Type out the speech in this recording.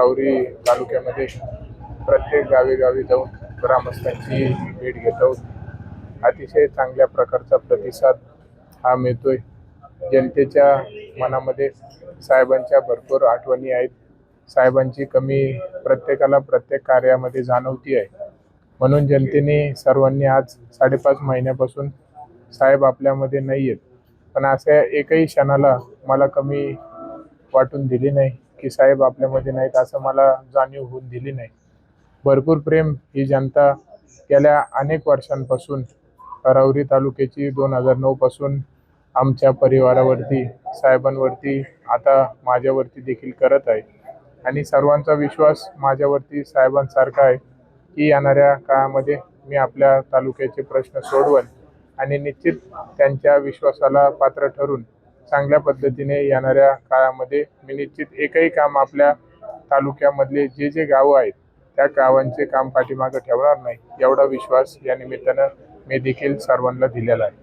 राऊरी तालुक्यामध्ये प्रत्येक गावी जाऊन ग्रामस्थांची भेट घेतो। अतिशय चांगल्या प्रकारचा प्रतिसाद हा मिळतोय। जनतेच्या मनामध्ये साहेबांच्या भरपूर आठवणी आहेत। साहेबांची कमी प्रत्येकाला प्रत्येक कार्यामध्ये जाणवती आहे। म्हणून जनतेने सर्वांनी आज 5.5 महिन्यापासून साहेब आपल्यामध्ये नाही आहेत, पण अशा एकही क्षणाला मला कमी वाटून दिली नाही की साहेब आपल्यामध्ये नाहीत, असं मला जाणीव होऊन दिली नाही। भरपूर प्रेम ही जनता गेल्या अनेक वर्षांपासून राऊरी तालुक्याची 2009 पासून आमच्या परिवारावरती, साहेबांवरती, आता माझ्यावरती देखील करत आहे। आणि सर्वांचा विश्वास माझ्यावरती साहेबांसारखा आहे की येणाऱ्या काळामध्ये मी आपल्या तालुक्याचे प्रश्न सोडवेन आणि निश्चित त्यांच्या विश्वासाला पात्र ठरून चांगल्या पद्धतीने येणाऱ्या काळामध्ये मी निश्चित एकही काम आपल्या तालुक्यामधले जे गावं आहेत त्या गावांचे काम पाठीमागे ठेवणार नाही, एवढा विश्वास या निमित्तानं मी देखील सर्वांना दिलेला आहे।